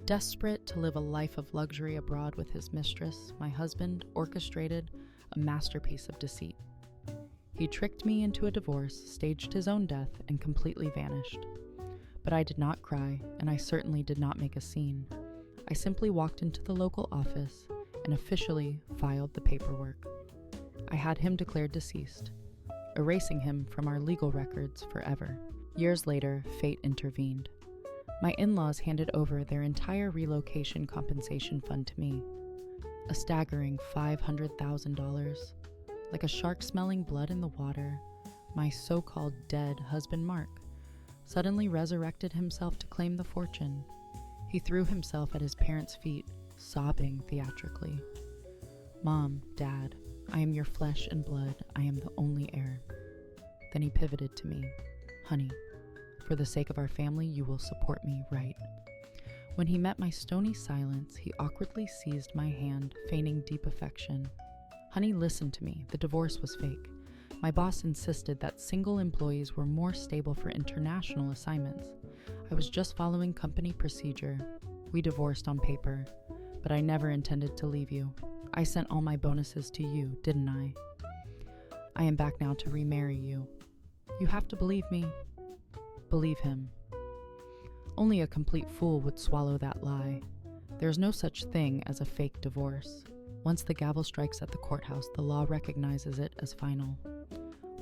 Desperate to live a life of luxury abroad with his mistress, my husband orchestrated a masterpiece of deceit. He tricked me into a divorce, staged his own death, and completely vanished. But I did not cry, and I certainly did not make a scene. I simply walked into the local office and officially filed the paperwork. I had him declared deceased, erasing him from our legal records forever. Years later, fate intervened. My in-laws handed over their entire relocation compensation fund to me, a staggering $500,000. Like a shark smelling blood in the water, my so-called dead husband Mark suddenly resurrected himself to claim the fortune. He threw himself at his parents' feet, sobbing theatrically. "Mom, Dad, I am your flesh and blood. I am the only heir." Then he pivoted to me. "Honey, for the sake of our family, you will support me, right?" When he met my stony silence, he awkwardly seized my hand, feigning deep affection. "Honey, listen to me. The divorce was fake. My boss insisted that single employees were more stable for international assignments. I was just following company procedure. We divorced on paper, but I never intended to leave you. I sent all my bonuses to you, didn't I? I am back now to remarry you. You have to believe me." Believe him. Only a complete fool would swallow that lie. There is no such thing as a fake divorce. Once the gavel strikes at the courthouse, the law recognizes it as final.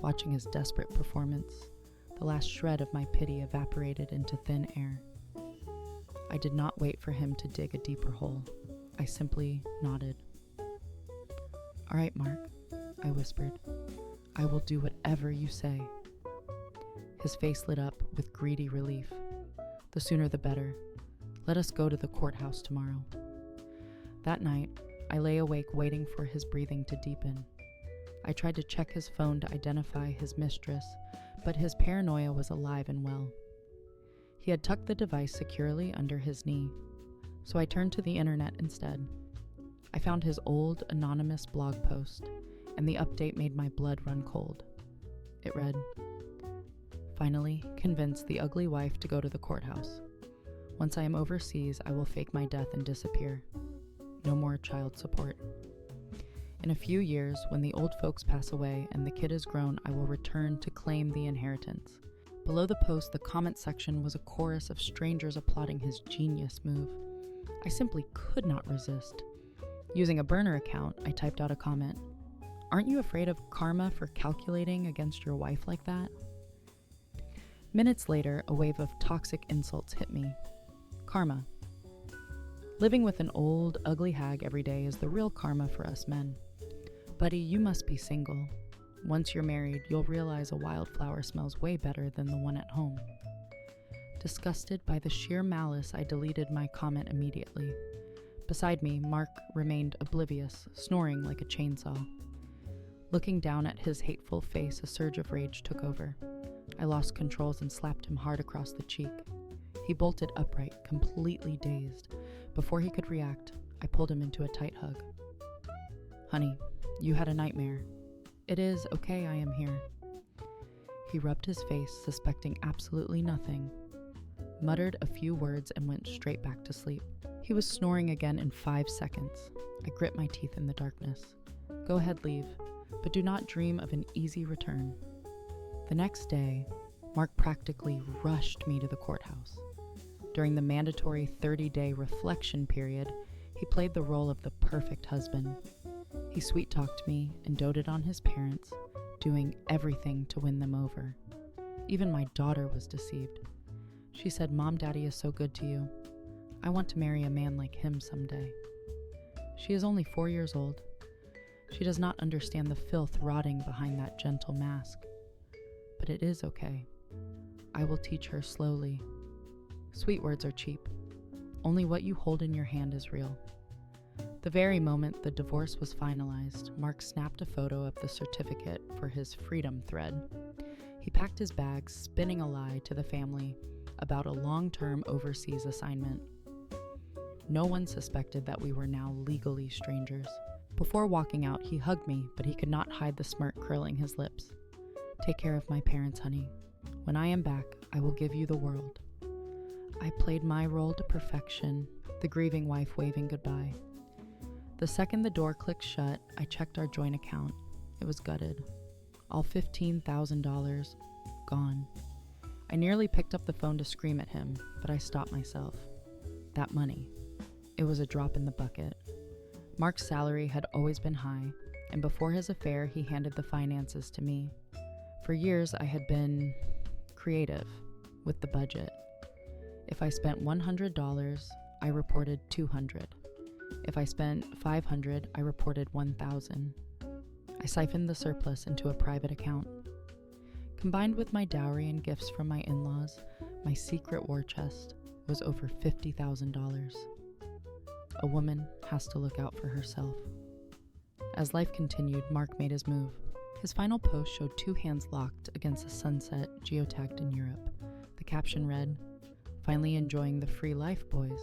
Watching his desperate performance, the last shred of my pity evaporated into thin air. I did not wait for him to dig a deeper hole. I simply nodded. "All right, Mark," I whispered. "I will do whatever you say." His face lit up with greedy relief. "The sooner the better. Let us go to the courthouse tomorrow." That night, I lay awake waiting for his breathing to deepen. I tried to check his phone to identify his mistress, but his paranoia was alive and well. He had tucked the device securely under his knee, so I turned to the internet instead. I found his old, anonymous blog post, and the update made my blood run cold. It read, "Finally convince the ugly wife to go to the courthouse. Once I am overseas, I will fake my death and disappear. No more child support. In a few years, when the old folks pass away and the kid is grown, I will return to claim the inheritance." Below the post, the comment section was a chorus of strangers applauding his genius move. I simply could not resist. Using a burner account, I typed out a comment. "Aren't you afraid of karma for calculating against your wife like that?" Minutes later, a wave of toxic insults hit me. Karma. Living with an old, ugly hag every day is the real karma for us men. Buddy, you must be single. Once you're married, you'll realize a wildflower smells way better than the one at home. Disgusted by the sheer malice, I deleted my comment immediately. Beside me, Mark remained oblivious, snoring like a chainsaw. Looking down at his hateful face, a surge of rage took over. I lost controls and slapped him hard across the cheek. He bolted upright, completely dazed. Before he could react, I pulled him into a tight hug. "Honey, you had a nightmare. It is okay, I am here." He rubbed his face, suspecting absolutely nothing, muttered a few words, and went straight back to sleep. He was snoring again in 5 seconds. I grit my teeth in the darkness. "Go ahead, leave, but do not dream of an easy return." The next day, Mark practically rushed me to the courthouse. During the mandatory 30-day reflection period, he played the role of the perfect husband. He sweet-talked me and doted on his parents, doing everything to win them over. Even my daughter was deceived. She said, "Mom, Daddy is so good to you. I want to marry a man like him someday." She is only 4 years old. She does not understand the filth rotting behind that gentle mask. But it is okay. I will teach her slowly. Sweet words are cheap. Only what you hold in your hand is real. The very moment the divorce was finalized, Mark snapped a photo of the certificate for his freedom thread. He packed his bags, spinning a lie to the family about a long-term overseas assignment. No one suspected that we were now legally strangers. Before walking out, he hugged me, but he could not hide the smirk curling his lips. "Take care of my parents, honey. When I am back, I will give you the world." I played my role to perfection, the grieving wife waving goodbye. The second the door clicked shut, I checked our joint account. It was gutted. All $15,000 gone. I nearly picked up the phone to scream at him, but I stopped myself. That money. It was a drop in the bucket. Mark's salary had always been high, and before his affair, he handed the finances to me. For years, I had been creative with the budget. If I spent $100, I reported $200. If I spent $500, I reported $1,000. I siphoned the surplus into a private account. Combined with my dowry and gifts from my in-laws, my secret war chest was over $50,000. A woman has to look out for herself. As life continued, Mark made his move. His final post showed two hands locked against a sunset geotagged in Europe. The caption read, "Finally enjoying the free life, boys."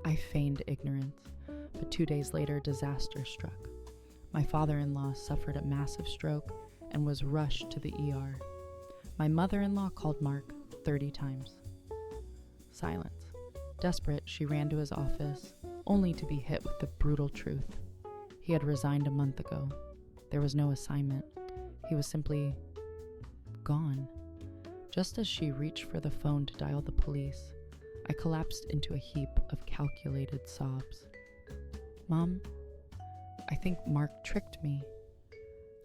I feigned ignorance, but 2 days later, disaster struck. My father-in-law suffered a massive stroke and was rushed to the ER. My mother-in-law called Mark 30 times. Silence. Desperate, she ran to his office, only to be hit with the brutal truth. He had resigned a month ago. There was no assignment. He was simply gone. Just as she reached for the phone to dial the police, I collapsed into a heap of calculated sobs. "Mom, I think Mark tricked me."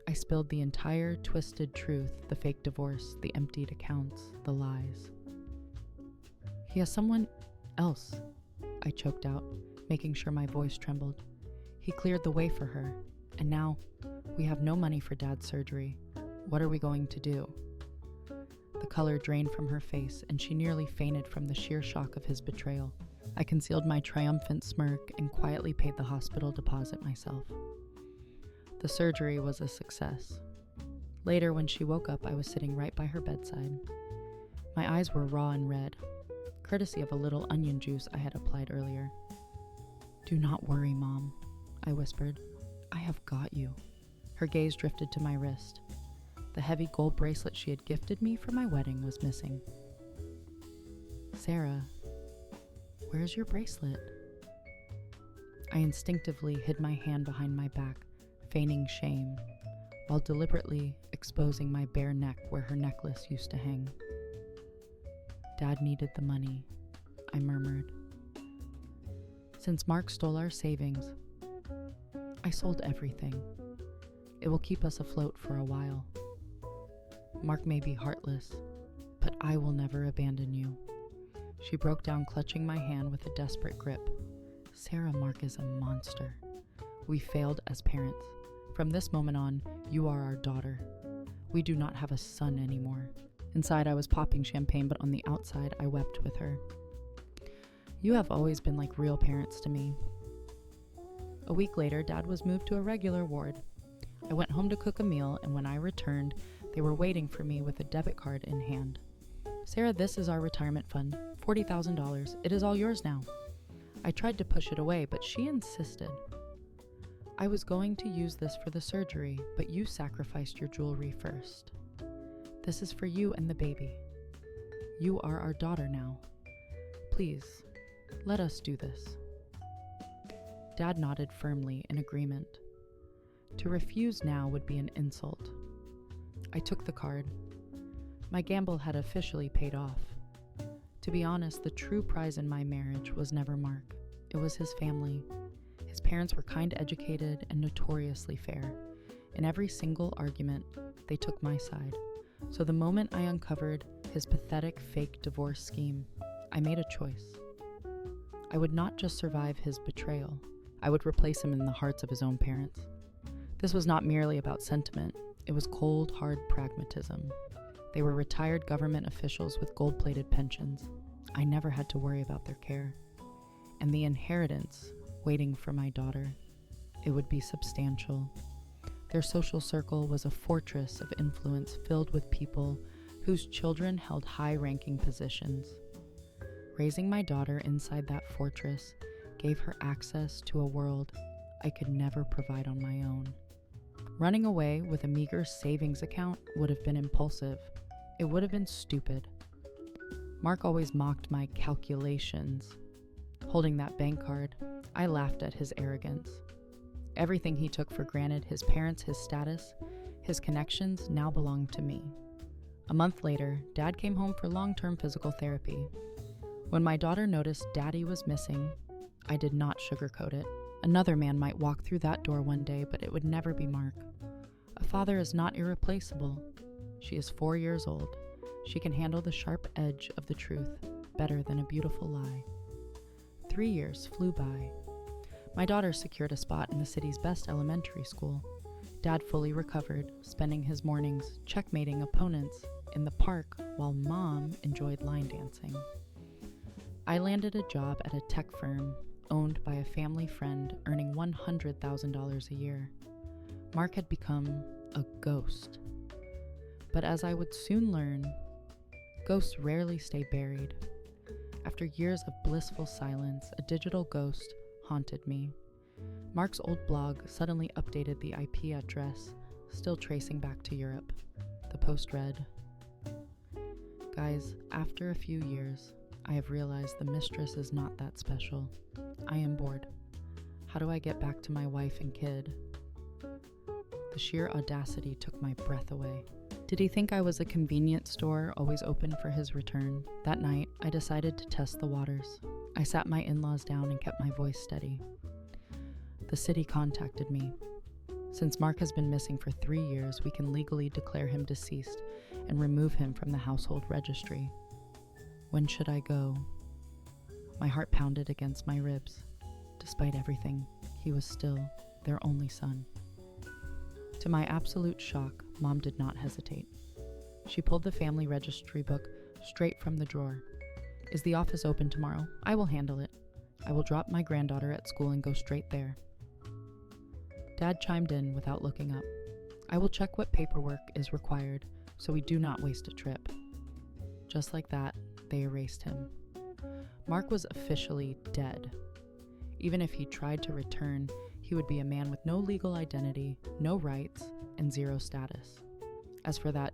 I spilled the entire twisted truth, the fake divorce, the emptied accounts, the lies. "He has someone else," I choked out, making sure my voice trembled. "He cleared the way for her, and now we have no money for Dad's surgery. What are we going to do?" The color drained from her face, and she nearly fainted from the sheer shock of his betrayal. I concealed my triumphant smirk and quietly paid the hospital deposit myself. The surgery was a success. Later, when she woke up, I was sitting right by her bedside. My eyes were raw and red, courtesy of a little onion juice I had applied earlier. "Do not worry, Mom," I whispered. "I have got you." Her gaze drifted to my wrist. The heavy gold bracelet she had gifted me for my wedding was missing. "Sarah, where's your bracelet?" I instinctively hid my hand behind my back, feigning shame, while deliberately exposing my bare neck where her necklace used to hang. "Dad needed the money," I murmured. "Since Mark stole our savings, I sold everything. It will keep us afloat for a while. Mark may be heartless, but I will never abandon you." She broke down, clutching my hand with a desperate grip. "Sarah, Mark is a monster. We failed as parents. From this moment on, you are our daughter. We do not have a son anymore." Inside, I was popping champagne, but on the outside, I wept with her. "You have always been like real parents to me." A week later, Dad was moved to a regular ward. I went home to cook a meal, and when I returned, they were waiting for me with a debit card in hand. "Sarah, this is our retirement fund, $40,000. It is all yours now." I tried to push it away, but she insisted. "I was going to use this for the surgery, but you sacrificed your jewelry first. This is for you and the baby. You are our daughter now. Please, let us do this." Dad nodded firmly in agreement. To refuse now would be an insult. I took the card. My gamble had officially paid off. To be honest, the true prize in my marriage was never Mark. It was his family. His parents were kind, educated, and notoriously fair. In every single argument, they took my side. So the moment I uncovered his pathetic fake divorce scheme, I made a choice. I would not just survive his betrayal, I would replace him in the hearts of his own parents. This was not merely about sentiment, it was cold, hard pragmatism. They were retired government officials with gold-plated pensions. I never had to worry about their care. And the inheritance waiting for my daughter, it would be substantial. Their social circle was a fortress of influence filled with people whose children held high-ranking positions. Raising my daughter inside that fortress gave her access to a world I could never provide on my own. Running away with a meager savings account would have been impulsive. It would have been stupid. Mark always mocked my calculations. Holding that bank card, I laughed at his arrogance. Everything he took for granted, his parents, his status, his connections, now belonged to me. A month later, Dad came home for long-term physical therapy. When my daughter noticed Daddy was missing, I did not sugarcoat it. Another man might walk through that door one day, but it would never be Mark. A father is not irreplaceable. She is 4 years old. She can handle the sharp edge of the truth better than a beautiful lie. 3 years flew by. My daughter secured a spot in the city's best elementary school. Dad fully recovered, spending his mornings checkmating opponents in the park while Mom enjoyed line dancing. I landed a job at a tech firm owned by a family friend, earning $100,000 a year. Mark had become a ghost. But as I would soon learn, ghosts rarely stay buried. After years of blissful silence, a digital ghost haunted me. Mark's old blog suddenly updated the IP address, still tracing back to Europe. The post read, "Guys, after a few years, I have realized the Mistress is not that special. I am bored. How do I get back to my wife and kid?" The sheer audacity took my breath away. Did he think I was a convenience store always open for his return? That night, I decided to test the waters. I sat my in-laws down and kept my voice steady. The city contacted me. Since Mark has been missing for 3 years, we can legally declare him deceased and remove him from the household registry. When should I go? My heart pounded against my ribs. Despite everything, he was still their only son. To my absolute shock, Mom did not hesitate. She pulled the family registry book straight from the drawer. "Is the office open tomorrow? I will handle it. I will drop my granddaughter at school and go straight there." Dad chimed in without looking up. "I will check what paperwork is required so we do not waste a trip." Just like that, they erased him. Mark was officially dead. Even if he tried to return, he would be a man with no legal identity, no rights, and zero status. As for that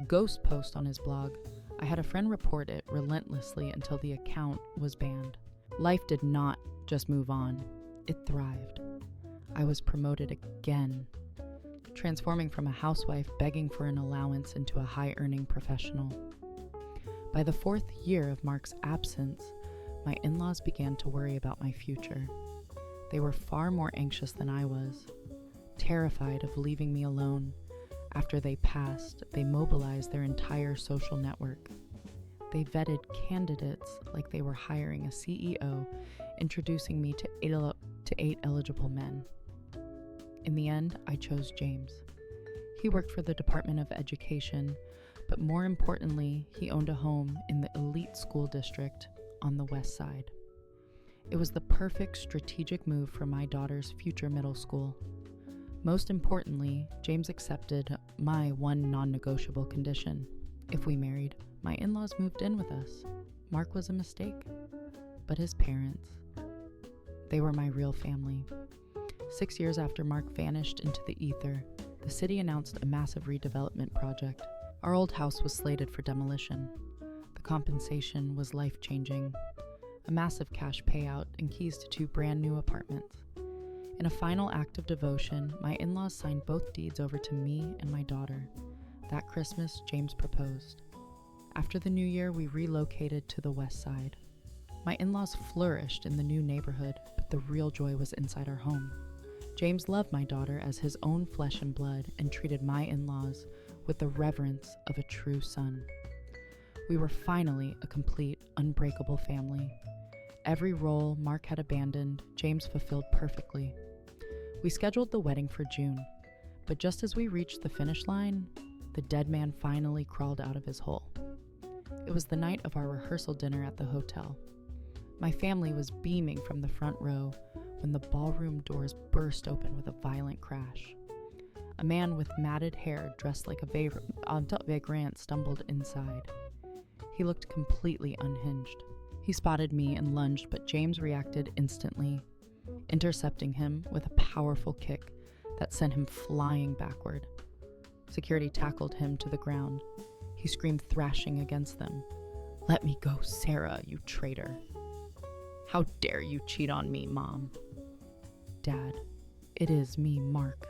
ghost post on his blog, I had a friend report it relentlessly until the account was banned. Life did not just move on, it thrived. I was promoted again, transforming from a housewife begging for an allowance into a high-earning professional. By the 4th year of Mark's absence, my in-laws began to worry about my future. They were far more anxious than I was. Terrified of leaving me alone, after they passed, they mobilized their entire social network. They vetted candidates like they were hiring a CEO, introducing me to 8 eligible men. In the end, I chose James. He worked for the Department of Education, but more importantly, he owned a home in the elite school district on the west side. It was the perfect strategic move for my daughter's future middle school. Most importantly, James accepted my one non-negotiable condition. If we married, my in-laws moved in with us. Mark was a mistake, but his parents, they were my real family. 6 years after Mark vanished into the ether, the city announced a massive redevelopment project. Our old house was slated for demolition. The compensation was life-changing. A massive cash payout and keys to 2 brand new apartments. In a final act of devotion, my in-laws signed both deeds over to me and my daughter. That Christmas, James proposed. After the new year, we relocated to the west side. My in-laws flourished in the new neighborhood, but the real joy was inside our home. James loved my daughter as his own flesh and blood and treated my in-laws with the reverence of a true son. We were finally a complete, unbreakable family. Every role Mark had abandoned, James fulfilled perfectly. We scheduled the wedding for June, but just as we reached the finish line, the dead man finally crawled out of his hole. It was the night of our rehearsal dinner at the hotel. My family was beaming from the front row when the ballroom doors burst open with a violent crash. A man with matted hair dressed like a vagrant stumbled inside. He looked completely unhinged. He spotted me and lunged, but James reacted instantly, intercepting him with a powerful kick that sent him flying backward. Security tackled him to the ground. He screamed, thrashing against them, "Let me go, Sarah, you traitor." How dare you cheat on me, Mom? Dad, it is me, Mark.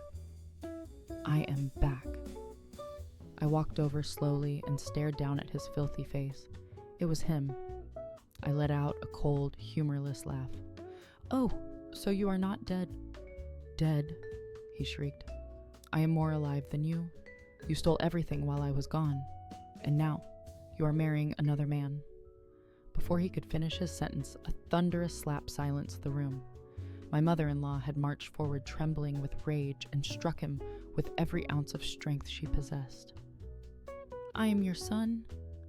I am back. I walked over slowly and stared down at his filthy face. It was him. I let out a cold, humorless laugh. Oh, so you are not dead. Dead, he shrieked. I am more alive than you. You stole everything while I was gone. And now, you are marrying another man. Before he could finish his sentence, a thunderous slap silenced the room. My mother-in-law had marched forward trembling with rage and struck him with every ounce of strength she possessed. I am your son,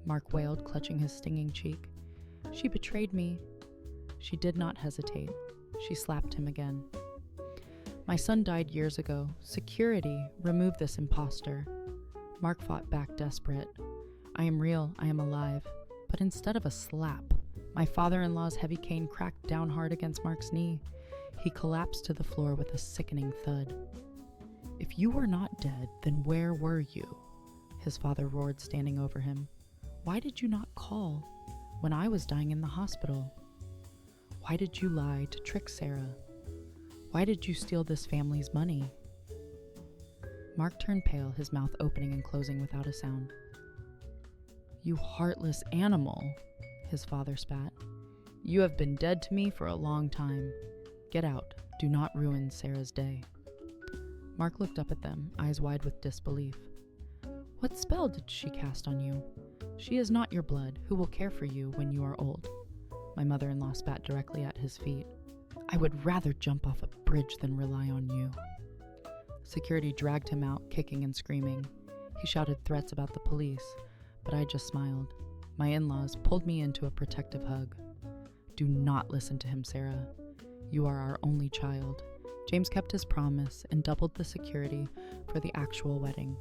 Mark wailed, clutching his stinging cheek. She betrayed me. She did not hesitate. She slapped him again. My son died years ago. Security, remove this imposter. Mark fought back, desperate. I am real, I am alive. But instead of a slap, my father-in-law's heavy cane cracked down hard against Mark's knee. He collapsed to the floor with a sickening thud. If you were not dead, then where were you? His father roared, standing over him. Why did you not call when I was dying in the hospital? Why did you lie to trick Sarah? Why did you steal this family's money? Mark turned pale, his mouth opening and closing without a sound. You heartless animal, his father spat. You have been dead to me for a long time. Get out. Do not ruin Sarah's day. Mark looked up at them, eyes wide with disbelief. What spell did she cast on you? She is not your blood. Who will care for you when you are old? My mother-in-law spat directly at his feet. I would rather jump off a bridge than rely on you. Security dragged him out, kicking and screaming. He shouted threats about the police, but I just smiled. My in-laws pulled me into a protective hug. Do not listen to him, Sarah. You are our only child. James kept his promise and doubled the security for the actual wedding.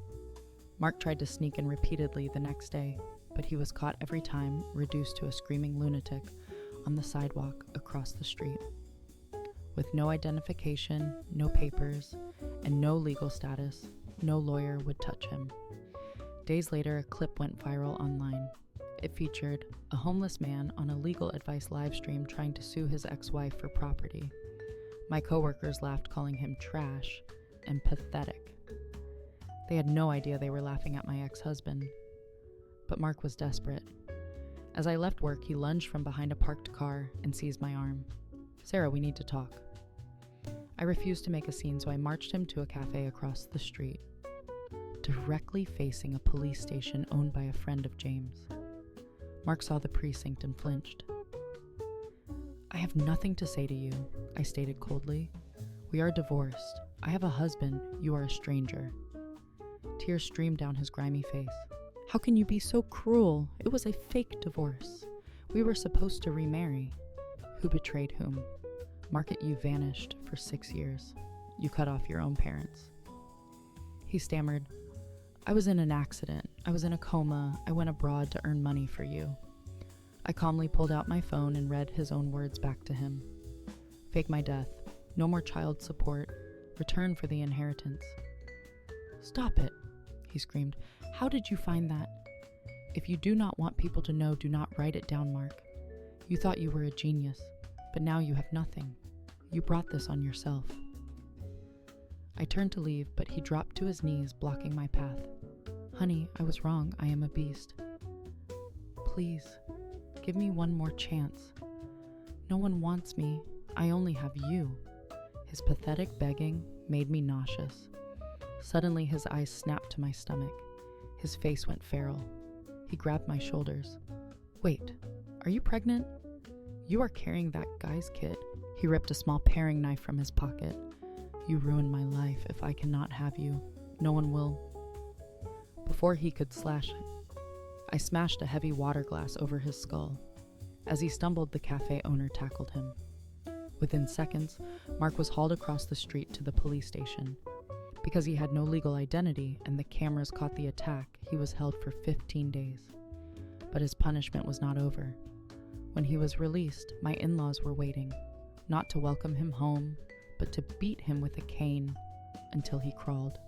Mark tried to sneak in repeatedly the next day, but he was caught every time, reduced to a screaming lunatic on the sidewalk across the street. With no identification, no papers, and no legal status, no lawyer would touch him. Days later, a clip went viral online. It featured a homeless man on a legal advice live stream trying to sue his ex-wife for property. My coworkers laughed, calling him trash and pathetic. They had no idea they were laughing at my ex-husband. But Mark was desperate. As I left work, he lunged from behind a parked car and seized my arm. Sarah, we need to talk. I refused to make a scene, so I marched him to a cafe across the street, directly facing a police station owned by a friend of James. Mark saw the precinct and flinched. I have nothing to say to you, I stated coldly. We are divorced. I have a husband. You are a stranger. Tears streamed down his grimy face. How can you be so cruel? It was a fake divorce. We were supposed to remarry. Who betrayed whom? Market, you vanished for 6 years. You cut off your own parents. He stammered, I was in an accident. I was in a coma. I went abroad to earn money for you. I calmly pulled out my phone and read his own words back to him. Fake my death. No more child support. Return for the inheritance. Stop it, he screamed. How did you find that? If you do not want people to know, do not write it down, Mark. You thought you were a genius, but now you have nothing. You brought this on yourself. I turned to leave, but he dropped to his knees, blocking my path. Honey, I was wrong. I am a beast. Please, give me one more chance. No one wants me. I only have you. His pathetic begging made me nauseous. Suddenly, his eyes snapped to my stomach. His face went feral. He grabbed my shoulders. Wait, are you pregnant? You are carrying that guy's kid. He ripped a small paring knife from his pocket. You ruined my life. If I cannot have you, no one will. Before he could slash, I smashed a heavy water glass over his skull. As he stumbled, the cafe owner tackled him. Within seconds, Mark was hauled across the street to the police station. Because he had no legal identity and the cameras caught the attack, he was held for 15 days. But his punishment was not over. When he was released, my in-laws were waiting, not to welcome him home, but to beat him with a cane until he crawled.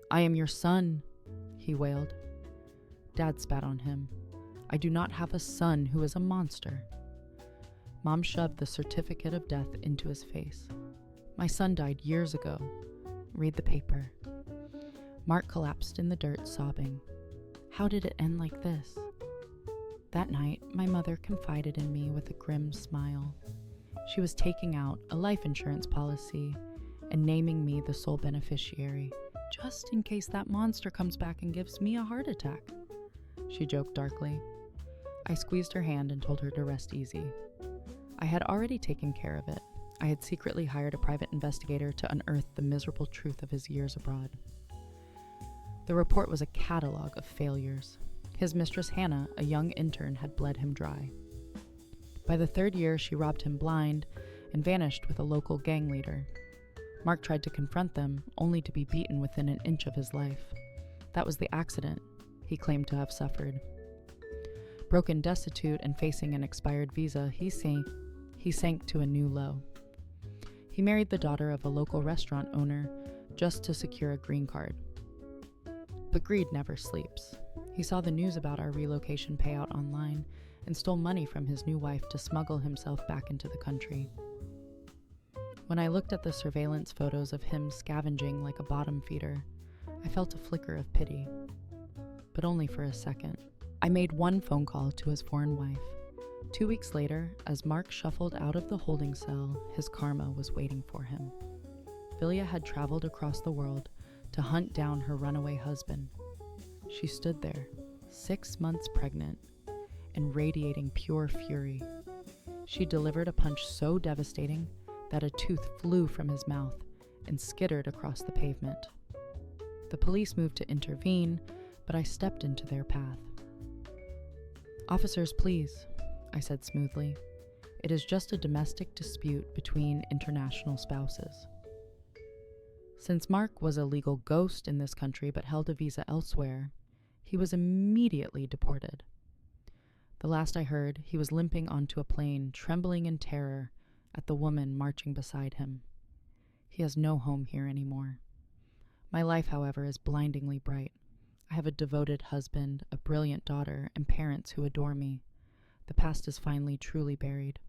I am your son, he wailed. Dad spat on him. I do not have a son who is a monster. Mom shoved the certificate of death into his face. My son died years ago. Read the paper. Mark collapsed in the dirt, sobbing. How did it end like this? That night, my mother confided in me with a grim smile. She was taking out a life insurance policy and naming me the sole beneficiary, just in case that monster comes back and gives me a heart attack. She joked darkly. I squeezed her hand and told her to rest easy. I had already taken care of it. I had secretly hired a private investigator to unearth the miserable truth of his years abroad. The report was a catalog of failures. His mistress Hannah, a young intern, had bled him dry. By the 3rd year, she robbed him blind and vanished with a local gang leader. Mark tried to confront them, only to be beaten within an inch of his life. That was the accident he claimed to have suffered. Broken, destitute, and facing an expired visa, he sank to a new low. He married the daughter of a local restaurant owner just to secure a green card. But greed never sleeps. He saw the news about our relocation payout online and stole money from his new wife to smuggle himself back into the country. When I looked at the surveillance photos of him scavenging like a bottom feeder, I felt a flicker of pity, but only for a second. I made one phone call to his foreign wife. 2 weeks later, as Mark shuffled out of the holding cell, his karma was waiting for him. Vilya had traveled across the world to hunt down her runaway husband. She stood there, 6 months pregnant, and radiating pure fury. She delivered a punch so devastating that a tooth flew from his mouth and skittered across the pavement. The police moved to intervene, but I stepped into their path. "Officers, please," I said smoothly. "It is just a domestic dispute between international spouses." Since Mark was a legal ghost in this country but held a visa elsewhere, he was immediately deported. The last I heard, he was limping onto a plane, trembling in terror at the woman marching beside him. He has no home here anymore. My life, however, is blindingly bright. I have a devoted husband, a brilliant daughter, and parents who adore me. The past is finally truly buried.